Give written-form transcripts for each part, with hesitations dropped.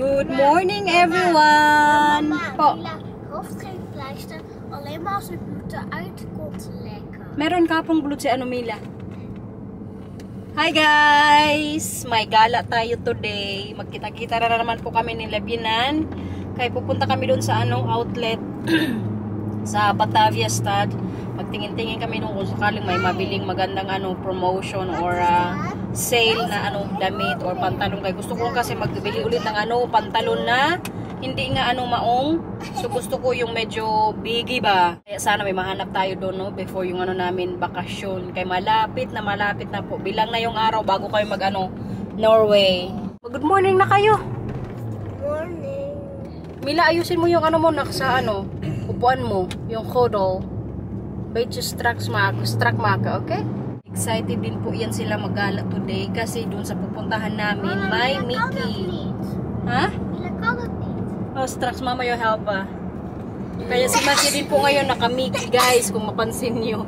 Good morning everyone! Po. Hoofd geen pleister, alleen maar als het bloed eruit komt lekker. Meron ka pong blood si Mila. Hi guys! May gala tayo today. Magkita-kita na naman po kami ni Labinan. Kaya pupunta kami doon sa outlet sa Batavia Stad. Magtingin-tingin kami nung kung sakaling may mabiling magandang promotion or sale na damit or pantalon. Kaya gusto ko kasi magbili ulit ng pantalon na hindi nga maong. So gusto ko yung medyo biggy ba. Kaya sana may mahanap tayo doon before yung namin bakasyon. Kaya malapit na po. Bilang na yung araw bago kayo mag Norway. Good morning na kayo. Morning. Mila, ayusin mo yung mo sa upuan mo, yung kodol. Beach struck maka, okay? Excited din po yan sila magala today kasi dun sa pupuntahan namin may Mickey. Ha? Oh, Strax mama yung help Kaya si Masi din po ngayon naka-Mickey guys kung mapansin nyo.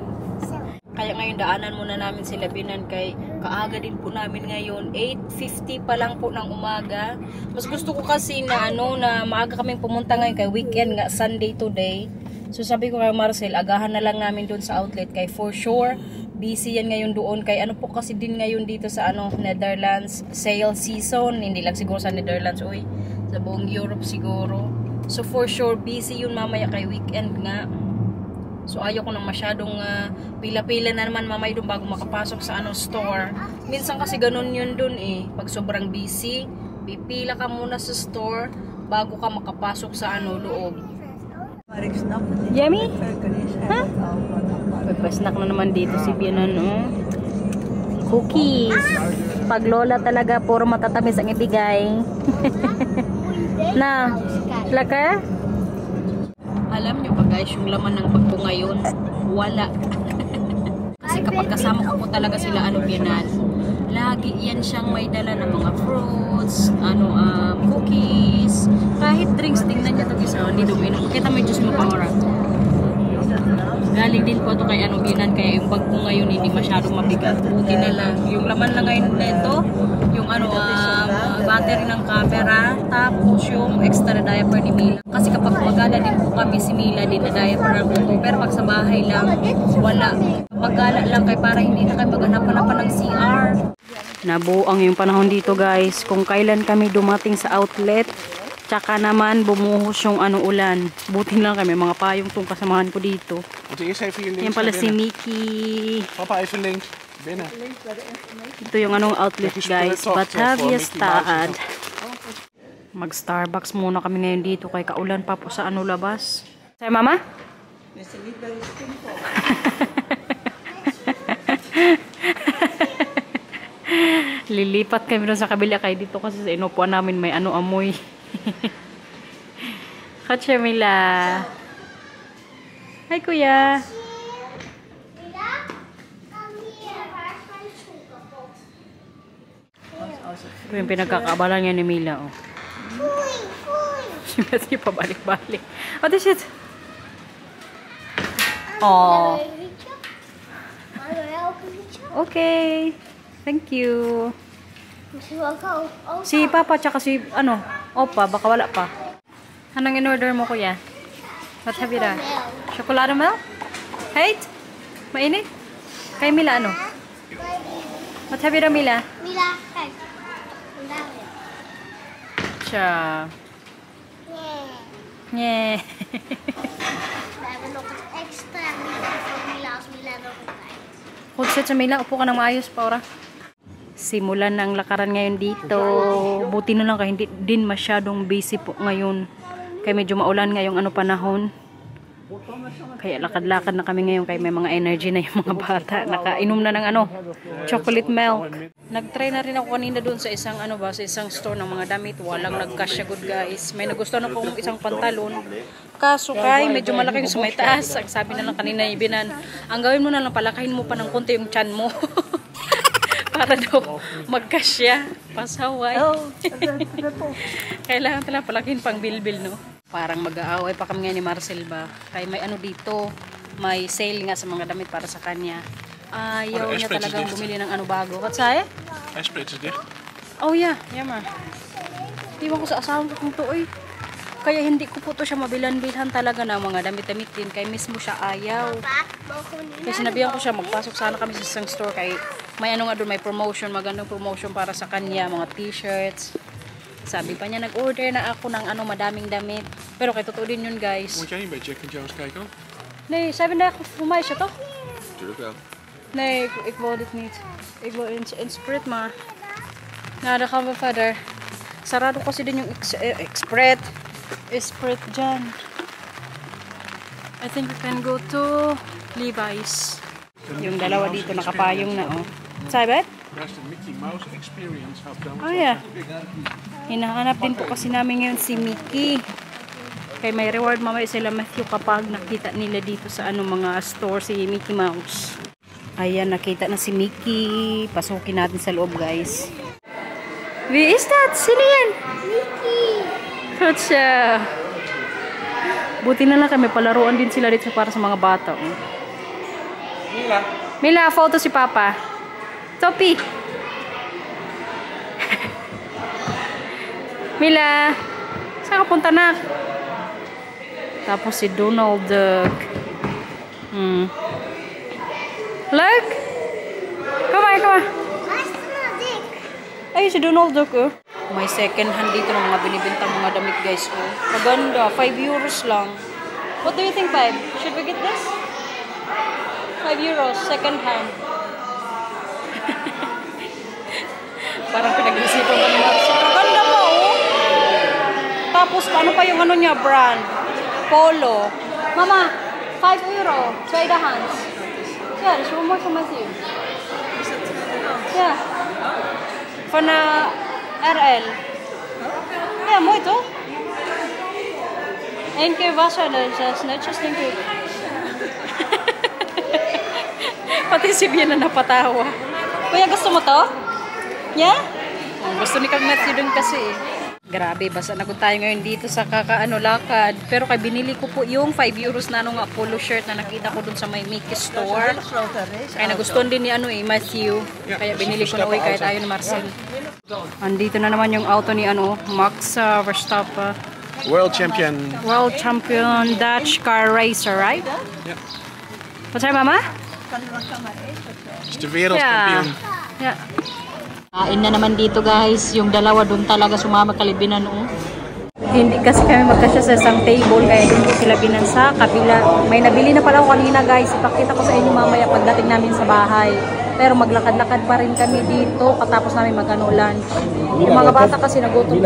Kaya ngayon daanan muna namin sila Binan kay kaaga din po namin ngayon 8:50 pa lang po ng umaga. Mas gusto ko kasi na na maaga kaming pumunta ngayon kay weekend nga Sunday today. So sabi ko kay Marcel, agahan na lang namin doon sa outlet kay for sure busy yan ngayon doon kay po kasi din ngayon dito sa Netherlands sale season, hindi lang siguro sa Netherlands sa buong Europe siguro. So for sure busy yun mamaya kay weekend nga. So ayaw ko nang masyadong pila-pila na naman mamaya doon bago makapasok sa store. Minsan kasi ganun yun doon pag sobrang busy, pipila ka muna sa store bago ka makapasok sa loob. Yummy? Ha? Pagpa-snack na naman dito si Bianan, Cookies. Pag lola talaga, puro matatamis ang ibigay. Na, laka? Alam nyo ba guys, yung laman ng pagpo ngayon, wala. Kasi kapag kasama ko po talaga sila, Bianan, lagi yan siyang may dala ng mga fruits, cookies, kahit drinks. Tingnan niya ito guys, hindi duminom. Kita mo yung juice mo pa ora. Galing din po ito kay Bianan, kaya yung bag ko ngayon hindi masyadong mabigat. Buti na lang. Yung laman lang ngayon nito, yung battery ng camera, tapos yung extra diaper ni Mila. Kasi kapag magala din po kami si Mila, din na diaper ng buto. Pero pag sa bahay lang, wala. Magala lang kay para hindi na kayo maghanap-hanapan ng CR. Nabuang yung panahon dito guys. Kung kailan kami dumating sa outlet, tsaka naman bumuhos yung ulan. Buti lang kami, mga payong tong kasamahan ko dito. Yan pala si Mickey. Papa, even link. Binnen. Ito yung outlet guys. Batavia Stad. Mag Starbucks muna kami ngayon dito kay kaulan pa po sa labas. Sir mama? Lilipat kami doon sa kabila kay dito kasi sa inupuan namin may amoy. Katya Mila. Hi kuya. Ito yung pinagkakabalan niya ni Mila Sige pabalik-balik. What is it? Oh. Okay. Thank you. Si Papa tsaka si Opa, baka wala pa. Anong in-order mo kuya? What have you done? Chocolate milk? Height? Mainit? Kay Mila What have you done Mila? Mila, kijk. Siya. Yeah. We hebben nog een extra Mila voor Mila als Mila nog een tijd. Hold set sa Mila. Upo ka ng maayos, Paura. Simulan ng lakaran ngayon dito. Buti na lang kaya hindi din masyadong busy po ngayon. Kaya medyo maulan ngayong panahon. Kaya lakad-lakad na kami ngayon kaya may mga energy na yung mga bata. Nakainom na ng chocolate milk. Nag-try na rin ako kanina doon sa isang sa isang store ng mga damit. Walang nag-cash good guys. May nagustuhan akong isang pantalon. Kaso kay medyo malaki yung sa may taas. Ang sabi na lang kanina Ibinan, ang gawin mo na lang palakahin mo pa ng konti yung tiyan mo. Para daw magkasya. Pasaway. Kailangan talaga palakihin pang bilbil Parang mag-aaway pa kami ngayon ni Marcel ba. Kaya may dito, may sale nga sa mga damit para sa kanya. Ayaw niya talagang bumili ng bago. What's that? Ijsprits is dicht. Oh ja, jammer. Iwan ko sa asawa ko kung to eh. Kaya hindi ko po to siya mabilan-bilhan talaga ng mga damit-damit din. Kaya mismo siya ayaw. Kaya sinabihan ko siya magpasok sana kami sa isang store. Kaya may ano nga doon, may promotion, magandang promotion para sa kanya. Mga t-shirts. Sabi pa niya, nag-order na ako ng ano, madaming damit. Pero kaya totoo din yun guys. Moet jij niet bij Jack and Jones kijken? Nee, 7 dagen voor mij is het toch? Natuurlijk wel. Nee, ik wil dit niet. Ik wil in Sprint maar. Nou, dan gaan we verder. Sarado kasi din yung Sprint dyan. I think we can go to Levi's. Yung dalawa dito nakapayong na oh. Sabi? Daar is de Mickey Mouse Experience. Oh yeah. Hinahanap din po kasi namin ngayon si Mickey. Kaya may reward mamaya sila Matthew kapag nakita nila dito sa ano mga store si Mickey Mouse. Ayan, nakita na si Mickey. Pasukin natin sa loob guys. Wie is that? Sino yan? Mickey! Good siya. Buti na lang kami palaruan din sila dito para sa mga bata. Oh. Mila. Mila, photo si Papa. Topi. Mila, saan ka punta na? Tapos si Donald Duck. Look! Come on. Ay, si Donald Duck oh. May second hand dito ng mga binibintang mga damit guys oh. Maganda, 5 euros lang. What do you think, babe? Should we get this? 5 euros, second hand. Parang pinag-isipan ko ni Marcel. Maganda pa oh. Tapos ano pa yung ano niya, brand? Polo. Mama, 5 euro, tweede hands. Yeah, das one more for Matthew. Yeah. Van RL. Ja, mooi toch? Eén keer wassen, dus netjes denk ik. Pati si Bien na napatawa. Kuya, gusto mo to? Yeah? Oh, gusto ni Kag Matthew dun kasi eh. Grabe, basta nagod tayo ngayon dito sa lakad. Pero kay binili ko po yung 5 euros na ano nga polo shirt na nakita ko dun sa may Mickey store. Kaya nagustuhan din ni Matthew. Kaya binili ko na uwi kahit ayaw ni Marcel. Andito na naman yung auto ni Max Verstappen. World champion. World champion Dutch car racer, right? Yeah. Wat zei mama? Is de wereldkampioen. Yeah. Kain na naman dito guys, yung dalawa doon talaga sumama kalibinan oh. Hindi kasi kami magkasya sa isang table kaya doon po sila binan sa kabila. May nabili na pala ako kanina guys, ipakita ko sa inyo mamaya pagdating namin sa bahay. Pero maglakad-lakad pa rin kami dito katapos namin lunch. Yung mga bata kasi nagutom din.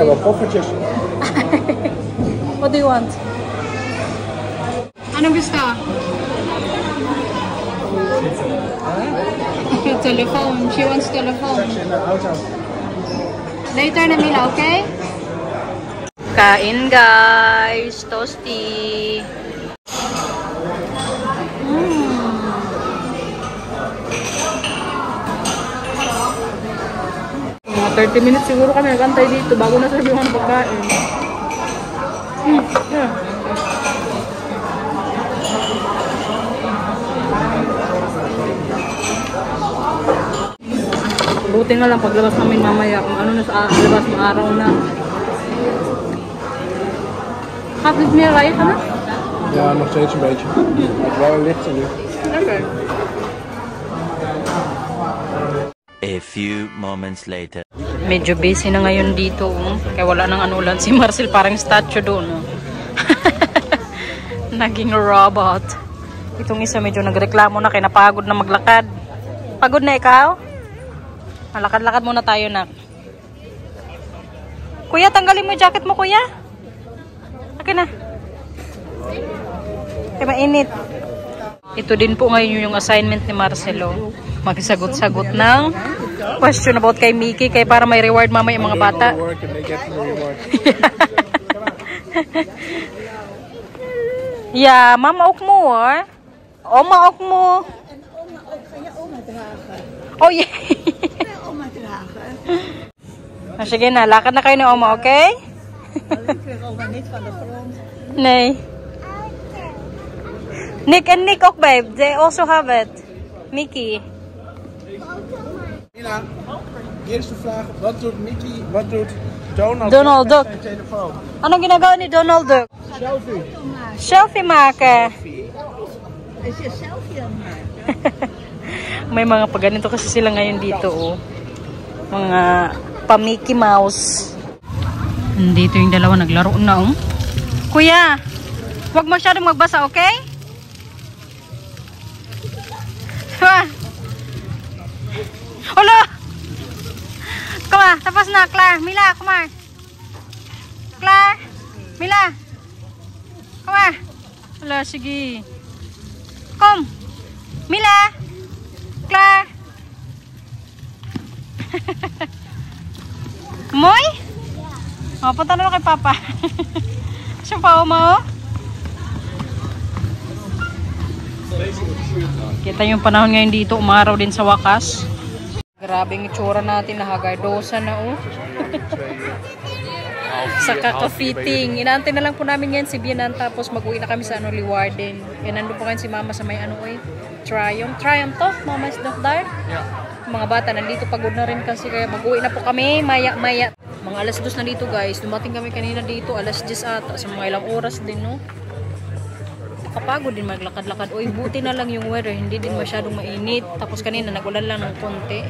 What do you want? Anong gusto? Telephone. She wants telephone. Later na Mila, okay? Kain guys. Toasty. Mga 30 minutes siguro kami nagantay dito bago na sabi mga pagkain. Yeah. Buti nga lang paglabas namin mamaya kung ano na sa labas ng araw na. Kapit meer rijden ka na? Ja, nog steeds een beetje. Het is wel licht nu. Okay. A few moments later. Medyo busy na ngayon dito. Kaya wala nang anulan si Marcel, parang statue doon. Naging robot. Itong isa medyo nagreklamo na kaya napagod na maglakad. Pagod na ikaw? Malakad-lakad muna tayo na. Kuya, tanggalin mo yung jacket mo, kuya. Okay na. Kaya mainit. Ito din po ngayon yung assignment ni Marcelo. Magsagot-sagot ng question about kay Mickey. Kaya para may reward mamaya yung mga bata. Ja, mama ook moe hoor. Oma ook moe. Oh yeah. Sige na, lakad na kayo ni Oma, okay? Nee. Nick and Nick ook, babe. They also have it. Mickey. Mila, eerste vraag. Wat doet Mickey, wat doet Donald Duck. Zijn telefoon. Anong ginagawa ni Donald Duck? Selfie. Selfie maken. Is je selfie aan het maken? May mga paganito kasi sila ngayon dito, oh. Mga pa-Mickey Mouse. Nandito yung dalawa naglaro na, oh. Kuya, huwag masyadong magbasa, okay? Hala! Come on, tapos na, Claire. Mila, come on. Claire, Mila. Come on. Hala, sige. Come. Mila. Claire. Moy? Oh, punta na kay Papa. Siya pa, Oma, oh. Kita yung panahon ngayon dito, umaraw din sa wakas. Grabe yung itsura natin, nahagardosa na, oh. Sa kaka-fitting. Inaantay na lang po namin ngayon si Bianan, tapos mag-uwi na kami sa Leeuwarden. Kaya nandun po kayo si Mama sa may Triumph. Triumph to? Mama is not there? Yeah. Mga bata, nandito pagod na rin kasi kaya mag-uwi na po kami, maya-maya. Mga alas 2 na dito, guys. Dumating kami kanina dito, alas 10 ata. Sa mga ilang oras din, no? Kapagod din maglakad-lakad. Uy, buti na lang yung weather. Hindi din masyadong mainit. Tapos kanina, nagulan lang ng konti.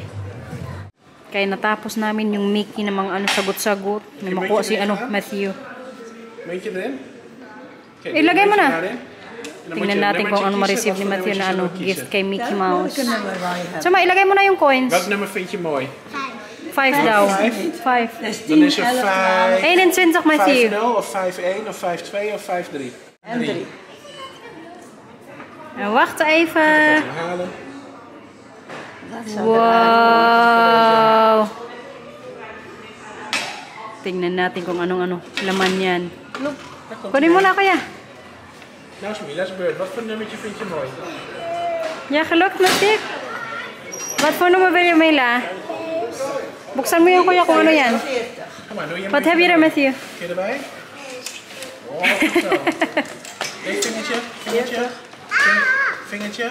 Kaya natapos namin yung Mickey na mga sagot-sagot. May makuha si Matthew. Ilagay mo na. Tingnan natin kung ano ma-receive ni Matthew na gift kay Mickey Mouse. So, ilagay mo na yung coins. Welk nummer vind je mooi? 5 daw. 5. Dan is er 5. 21, Matthew. 5-0 of 5-1 of 5-2 of 5-3. En 3. Wacht even. Halen. Wow. Tingnan natin kung anong laman yan. Kunin mo na, kuya. Nou is Mila's beurt. Wat voor nummertje vind je mooi? Ja, gelukt, Matthew. Wat voor nummer wil je, Mila? Buksan mo yung kuya kung ano yan. Kom maar, doe je Wat heb je er, Matthew? Kun je erbij? Oh, goed zo. Dit vingertje, vingertje, vingertje.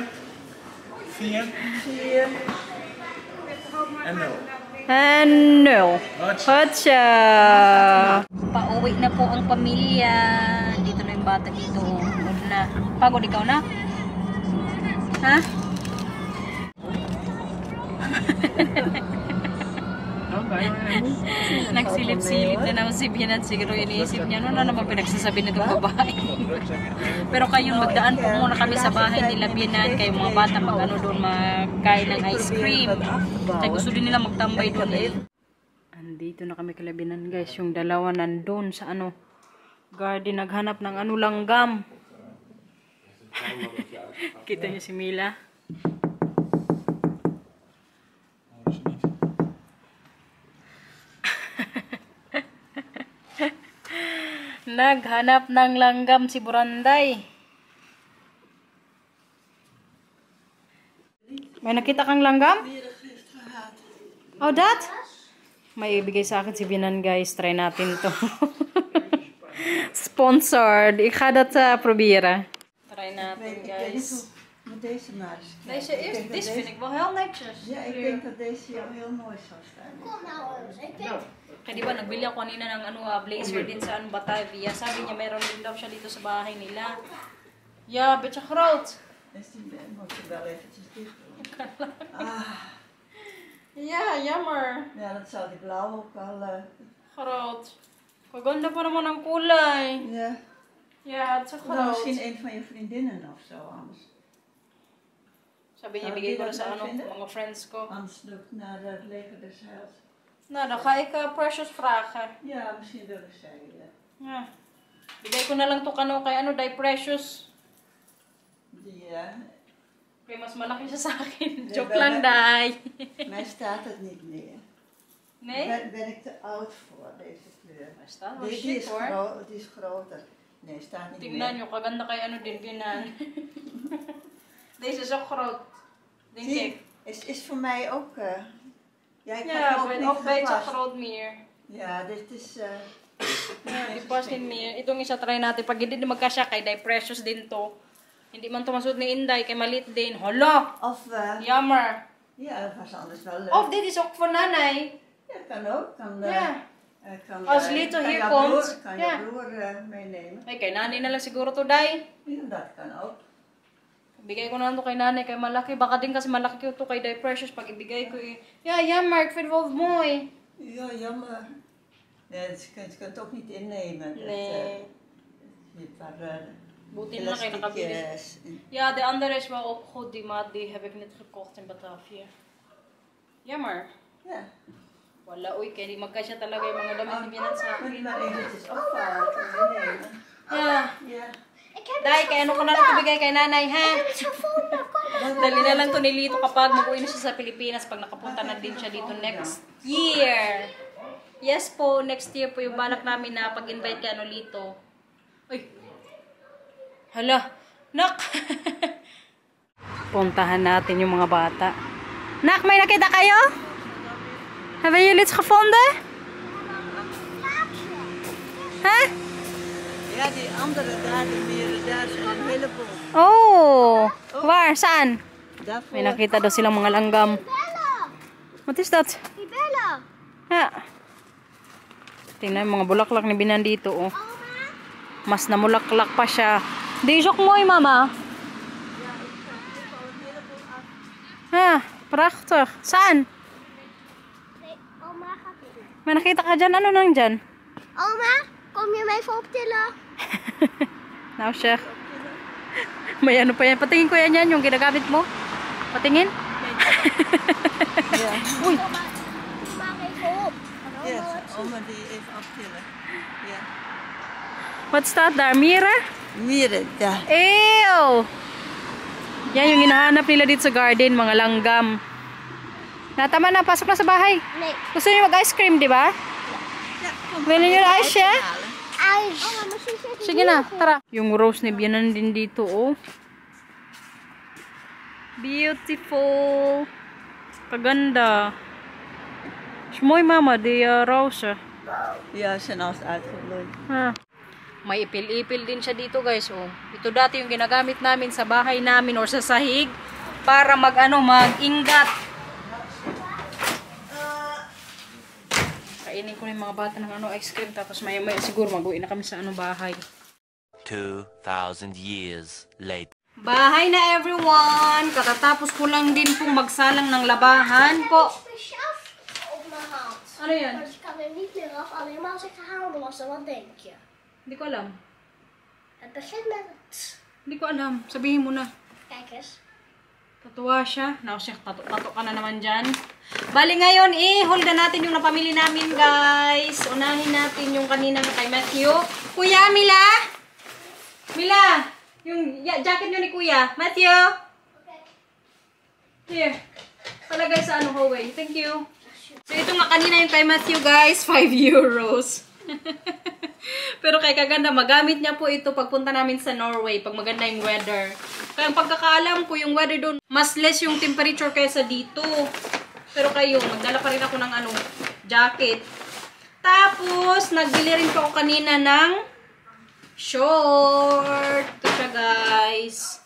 4. 4. En 0. And 0. Hotcha! Pauwi na po ang pamilya. Dito na yung bata dito. Pagod na. Pagod ikaw na? Ha? Nagsilip-silip na naman si Bianan. Siguro iniisip niya, ano na naman pinagsasabi nitong babae. Pero kayo, magdaan po muna kami sa bahay nila Bianan. Kayo mga bata doon magkain ng ice cream. Kaya gusto din nila magtambay doon eh. Andito na kami kay Bianan, guys. Yung dalawa nandun sa garden, naghanap ng langgam. Kita niyo si Mila. Naghanap ng langgam si Buranday. May nakita kang langgam? Oh, Dad? May ibigay sa akin si Bianan, guys. Try natin to. Sponsored. Ik ga dat proberen. Try natin, guys. Met deze maar eens. Deze vind ik wel heel netjes. Ja, ik denk dat deze jou heel mooi zou staan. Kom nou eens. Ik denk... Kaya diba, nagbili ako kanina ng blazer din sa Batavia. Sabi niya, meron din daw siya dito sa bahay nila. Ja, beetje groot. Is die moet je wel eventjes dicht doen. Ja, jammer. Ja, dat zou die blauw ook al... Groot. Kaganda pa naman ang kulay. Ja. Ja, het is Nou, groot. misschien een van je vriendinnen of zo anders. Sabi niya, bigay ko na sa mga friends ko. Anders lukt naar het leger des Heils. Nou, dan ga ik Precious vragen. Ja, misschien willen zij. Ja. Bigay ko na lang to kay Day Precious. Die, Kaya mas malaki siya sa akin. Nee, Joke bij lang, mij- Day. mij staat het niet meer. Nee? Ben ik te oud voor deze kleur? Maar staat wel Die shit, is hoor. die is groter. Nee, staat niet Tingnan meer. nyo, kaganda kay din, Bianan. Deze is ook groot. Denk Zie, ik. is voor mij ook... ja, ik Ja, heb ook ben niet ook beetje gepast. groot meer. Ja, dit is... Ja, di past din meer. Itong isa try natin. Pag hindi din magkasya kay Day Precious din to. Hindi man to masud ni Inday kay malit din. Hala! Of... Jammer. ja, dat was anders wel leuk. Of dit is ook voor nanay. Ja, kan ook. Kan, Ja. Als Lito hier komt. Kan Ja. je broer meenemen? Ay, kay nanay na lang siguro to, Day. Ja, dat kan ook. Bigay ko na lang to kay nanay, kay malaki. Baka din kasi malaki ko to kay Day Precious pag ibigay ko eh. Ja, jammer, ik vind het wel mooi. Ja, jammer. Nee, ze kunt het ook niet innemen. Nee. Je hebt daar Buti na kayo nakabili. elasticjes. Ja, de andere is wel ook goed. Die maat die heb ik net gekocht in Batavia. Jammer. Ja. Wala, uy, kaya di magkasya talaga yung mga damit ni Binan sa Moet je akin. maar eventjes opvaren en meenemen. Ja. Ja. Ik heb Day, kaya ano ko na lang ibigay kay nanay, ha? het gevonden. Kom. Dali na lang to ni Lito kapag mag-uwi na siya sa Pilipinas pag nakapunta na din siya dito next year. Yes po, next year po yung balak namin na pag-invite kay Lito. Uy. Hala. Nak! Puntahan natin yung mga bata. Nak, may nakita kayo? Hebben jullie het gevonden? Huh? Ja, die andere daar, die mieren, daar zijn een heleboel. Oh! Waar? Saan? Daarvoor. May nakita daw silang mga langgam. Bellen. What is that? Die bellen. Ha? Tingnan yung mga bulaklak ni Binan dito, oh. Oma. Mas namulaklak pa siya. Deze is ook mooi, mama. Ha, prachtig. Saan? Nee, oma gaat niet. May nakita ka dyan? Ano nang dyan? Oma, kom je me even optillen? Now, Sheikh. May ano pa yan. Patingin ko yan yung ginagamit mo. Patingin. Ja. Uy. Oma, maak even op. Ja, oma die even aftillen. Ja. What's that there? Mirror? Mieren, daar. Ew! Yan yung hinahanap nila dito sa garden, mga langgam. Tama na, pasok na sa bahay. Nee, Gusto niyo mag-ice cream, di ba? Ja, kom. Willen jullie ijsje? ijs. Oma, misschien zit Sige na, tara. Yung rose ni Bianan din dito, oh. Beautiful. Kaganda. Is mooi, mama, die rose. Ja, ze zijn als uitgebloeid. Ha. May ipil-ipil din siya dito, guys, oh. Ito dati yung ginagamit namin sa bahay namin or sa sahig para mag-ingat. Kainin ko na yung mga bata ng ice cream tapos maya-maya siguro mag-uwi na kami sa bahay. 2,000 years later. Bahay na, everyone! Katatapos ko lang din pong magsalang ng labahan po. speciaal op mijn hand. Ano yan? Want je kan er niet meer af, alleen maar als ik ga houden wassen. Wat denk je? Hindi ko alam. Het begint met het. Hindi ko alam. Sabihin mo na. Kijk eens. Tatuwa siya. Siya, tato ka na naman dyan. Bali ngayon, hold na natin yung napamili namin, guys. Unahin natin yung kanina kay Matthew. Kuya, Mila! Mila! Yung jacket nyo ni Kuya. Matthew! Here. Palagay sa hallway. Thank you. So, ito nga kanina yung kay Matthew, guys. 5 euros. Pero kay kaganda, magamit niya po ito pagpunta namin sa Norway, pag maganda yung weather. Kaya ang pagkakaalam ko, yung weather doon, mas less yung temperature kaysa dito. Pero kayo, magdala pa rin ako ng jacket. Tapos, nagbili rin po ako kanina ng short. Ito siya, guys.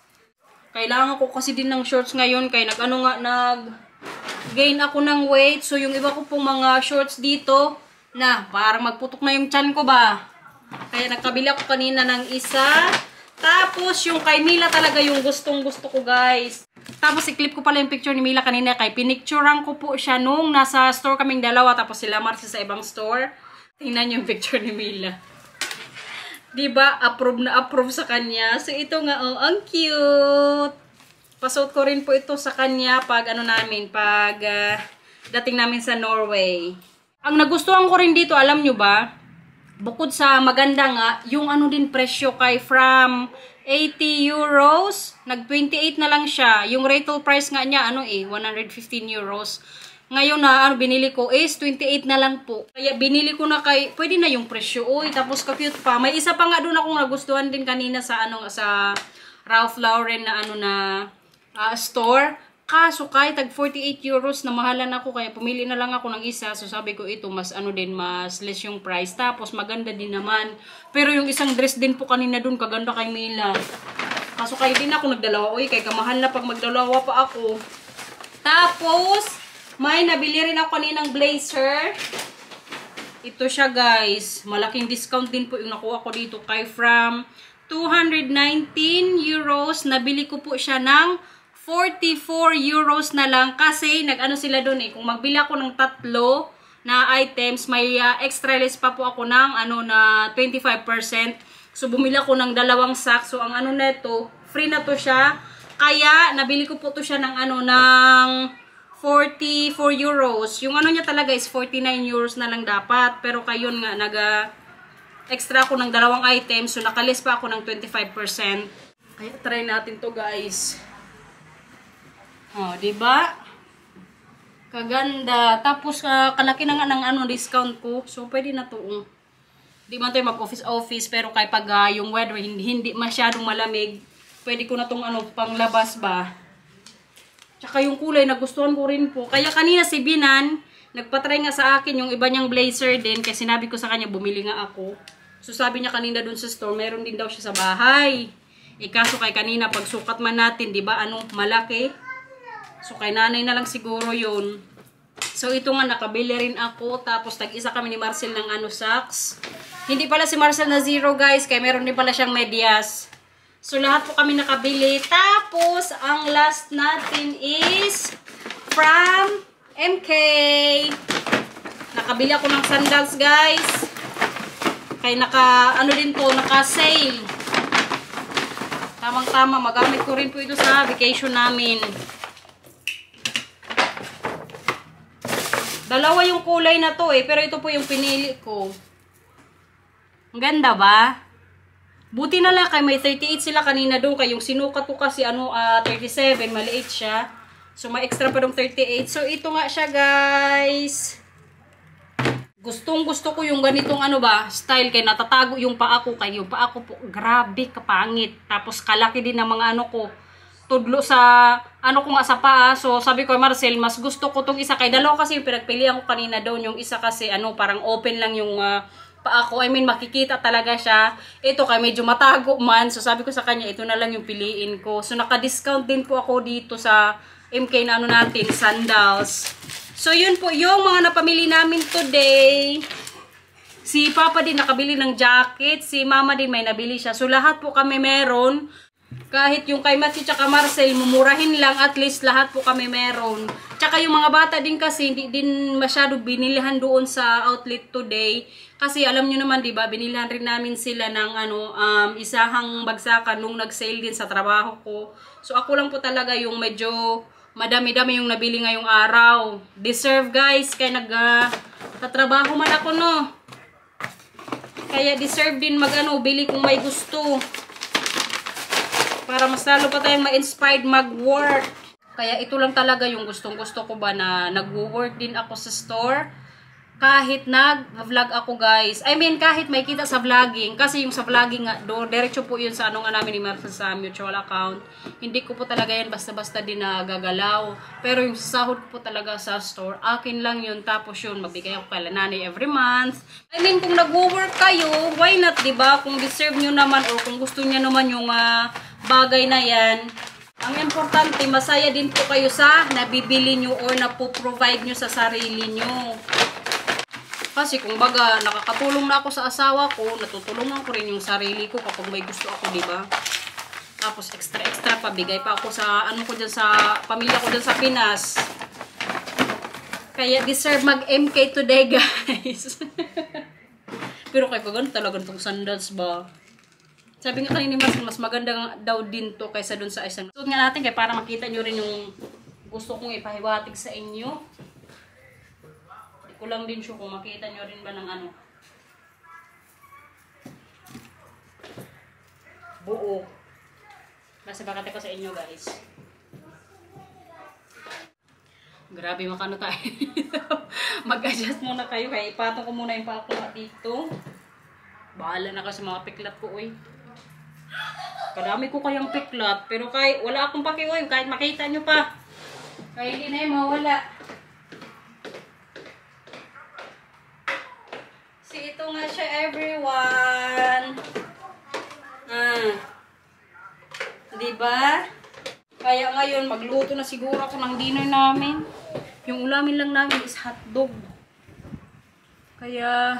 Kailangan ko kasi din ng shorts ngayon, kaya nag-gain ako ng weight. So, yung iba ko pong mga shorts dito, parang magputok na yung tiyan ko ba. Kaya nagkabili ako kanina ng isa. Tapos yung kay Mila talaga yung gustong-gusto ko, guys. Tapos i-clip ko pala yung picture ni Mila kanina. Kay pinicturean ko po siya nung nasa store kaming dalawa. Tapos sila marsi sa ibang store. Tingnan yung picture ni Mila. Diba? Approve na approve sa kanya. So ito nga, oh, ang cute. Pasuot ko rin po ito sa kanya pag pag dating namin sa Norway. Ang nagustuhan ko rin dito, alam nyo ba? Bukod sa maganda nga, yung din presyo kay from 80 euros, nag-28 na lang siya. Yung retail price nga niya, 115 euros. Ngayon na, binili ko is 28 na lang po. Kaya binili ko na pwede na yung presyo. Uy, tapos ka-cute pa. May isa pa nga doon akong nagustuhan din kanina sa sa Ralph Lauren na store. Kaso kahit tag 48 euros na mahalan ako, kaya pumili na lang ako ng isa. So sabi ko ito, mas mas less yung price. Tapos maganda din naman. Pero yung isang dress din po kanina dun, kaganda kay Mila. Kaso kaya din ako nagdalawa. Uy, kaya kamahal na pag magdalawa pa ako. Tapos, may nabili rin ako kaninang blazer. Ito siya guys. Malaking discount din po yung nakuha ko dito. Kay from 219 euros, nabili ko po siya ng 44 euros na lang. Kasi nag-ano sila doon eh. Kung magbili ako ng 3 na items, may extra less pa po ako ng na 25%. So bumili ako ng 2 sacks. So ang neto, free na to siya. Kaya nabili ko po to siya ng ng 44 euros. Yung niya talaga is 49 euros na lang dapat. Pero kayon nga extra ako ng 2 items. So nakalis pa ako ng 25%. Kaya try natin to guys. Oh, 'di ba? Kaganda. Tapos kalaki na nga ng discount ko. So pwede na 'to. Di man tayo mag-office pero kay pag yung weather hindi masyadong malamig, pwede ko na 'tong panglabas ba. Tsaka yung kulay nagustuhan ko rin po. Kaya kanina si Binan nagpa-try nga sa akin yung iba niyang blazer din kasi sinabi ko sa kanya bumili nga ako. So sabi niya kanina dun sa store, meron din daw siya sa bahay. Kaso kay kanina pag sukat man natin, 'di ba? Malaki. So, kay nanay na lang siguro yun. So, ito nga, nakabili rin ako. Tapos, tag-isa kami ni Marcel ng socks. Hindi pala si Marcel na zero, guys. Kaya meron din pala siyang medyas. So, lahat po kami nakabili. Tapos, ang last natin is from MK. Nakabili ako ng sandals, guys. Kaya naka-sale. Tamang-tama, magamit ko rin po ito sa vacation namin. Dalawa yung kulay na to pero ito po yung pinili ko. Ang ganda ba? Buti na lang kay may 38 sila kanina doon. Kaya yung sinukat ko kasi 37, maliit siya. So may extra pa dong 38. So ito nga siya guys. Gustong gusto ko yung ganitong style kaya natatago yung paa ko. Kaya yung paa ko po grabe kapangit. Tapos kalaki din ng mga ko. Tudlo sa ko nga sa paa. So sabi ko Marcel, mas gusto ko tong isa kay dalawa kasi yung pinagpilian ko kanina doon. Yung isa kasi parang open lang yung paa ko. I mean makikita talaga siya. Ito kay medyo matago man. So sabi ko sa kanya ito na lang yung piliin ko. So naka-discount din po ako dito sa MK na natin, sandals. So yun po yung mga napamili namin today. Si Papa din nakabili ng jacket. Si Mama din may nabili siya. So lahat po kami meron. Kahit yung kay Matthew tsaka Marcel, mumurahin lang, at least lahat po kami meron. Tsaka yung mga bata din kasi, hindi din masyado binilihan doon sa outlet today. Kasi alam nyo naman, diba, binilihan rin namin sila ng isahang bagsakan nung nag-sale din sa trabaho ko. So ako lang po talaga yung medyo madami-dami yung nabili ngayong araw. Deserve guys, kaya nagtatrabaho man ako Kaya deserve din bili kung may gusto. Para mas lalo pa tayong ma-inspired mag-work. Kaya ito lang talaga yung gustong-gusto ko ba na nag-work din ako sa store. Kahit nag-vlog ako guys. I mean kahit may kita sa vlogging. Kasi yung sa vlogging nga, diretso po yun sa namin ni Marcel sa mutual account. Hindi ko po talaga yan basta-basta din nagagalaw. Pero yung sahod po talaga sa store, akin lang yun. Tapos yun, magbigay ako kay nanay every month. I mean kung nag-work kayo, why not, diba? Kung deserve nyo naman or kung gusto nyo naman yung bagay na yan. Ang importante, masaya din po kayo sa nabibili nyo or napoprovide nyo sa sarili nyo. Kasi kung baga, nakakatulong na ako sa asawa ko, natutulungan ko rin yung sarili ko kapag may gusto ako, diba? Tapos extra pa, bigay pa ako sa ko dyan sa pamilya ko dyan sa Pinas. Kaya deserve mag-MK today, guys. Pero kaya kagano talaga itong sandals ba? Sabi nga kanina mas maganda daw din to kaysa dun sa isang. Suot nga natin kaya para makita nyo rin yung gusto kong ipahiwatig sa inyo. Hindi ko lang din siya kung makita nyo rin ba ng buo. Basta bakit ko sa inyo guys. Grabe makano tayo. Mag-adjust muna kayo kaya ipatong ko muna yung pakula dito. Bahala na ka sa mga piklat ko Kadami ko kayang piklat, pero kahit wala akong pakiuwi, kahit makita nyo pa. Kaya hindi na yung mawala. See, ito nga siya everyone. Diba? Kaya ngayon, magluto na siguro ako ng dinner namin. Yung ulamin lang namin is hotdog. Kaya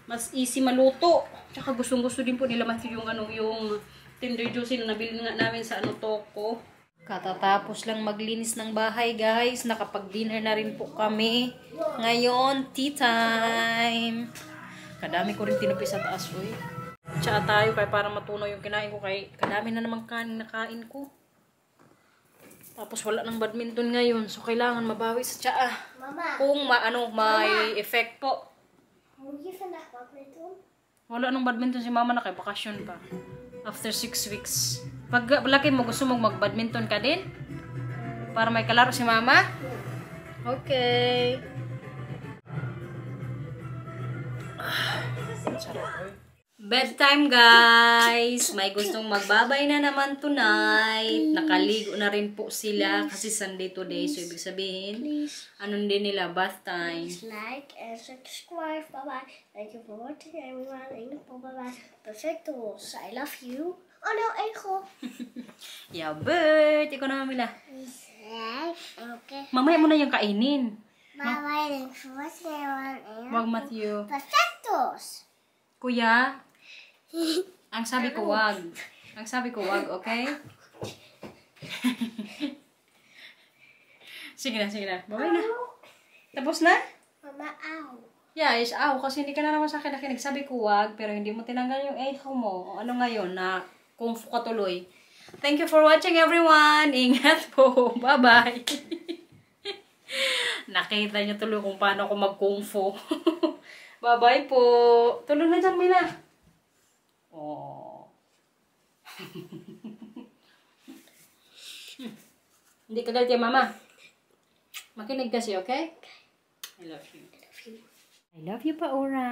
mas easy maluto. Tsaka gustong-gusto din po nila Matthew yung yung tender juicy na nabili nga namin sa Toko. Katatapos lang maglinis ng bahay, guys. Nakapag-dinner na rin po kami. Ngayon, tea time. Kadami ko rin tinupi sa taas, oy. Tsaka tayo kaya para matunaw yung kinain ko. Kaya kadami na namang kanin na kain ko. Tapos wala ng badminton ngayon. So, kailangan mabawi sa tsaa. Mama. Kung may effect po. Moet je vandaag badminton? Wala nang badminton si mama na kay bakasyon pa. After 6 weeks. Pag laki mo, gusto mong mag-badminton ka din? Para may kalaro si mama? Okay. Bedtime, guys! May gustong magbabay na naman tonight. Nakaligo na rin po sila kasi Sunday today. So, ibig sabihin, anong din nila, bath time. Please like and subscribe. Bye-bye. Thank you for watching, everyone. Bye-bye. Perfectos. I love you. Oh no, echo. Yeah, Bert! Ikaw naman, Mila. Okay. Mamaya mo na yung kainin. Bye-bye. Thanks for watching, everyone. Wag, Matthew. Perfectos. Kuya, ang sabi ko wag. Ang sabi ko wag, okay? Sige na, sige na. Babay na. Tapos na? Mama, ow. Yeah, is aw. Kasi hindi ka na naman sa akin nakinig. Sabi ko wag, pero hindi mo tinanggal yung echo mo. O ano ngayon na kung fu ka tuloy. Thank you for watching, everyone. Ingat po. Bye-bye. Nakita niyo tuloy kung paano ako mag-kung fu. Bye-bye po. Tuloy na dyan, Mila. Oh. Hindi ka galit yan, Mama. Makinig kasi, okay? I love you. I love you pa, Ora.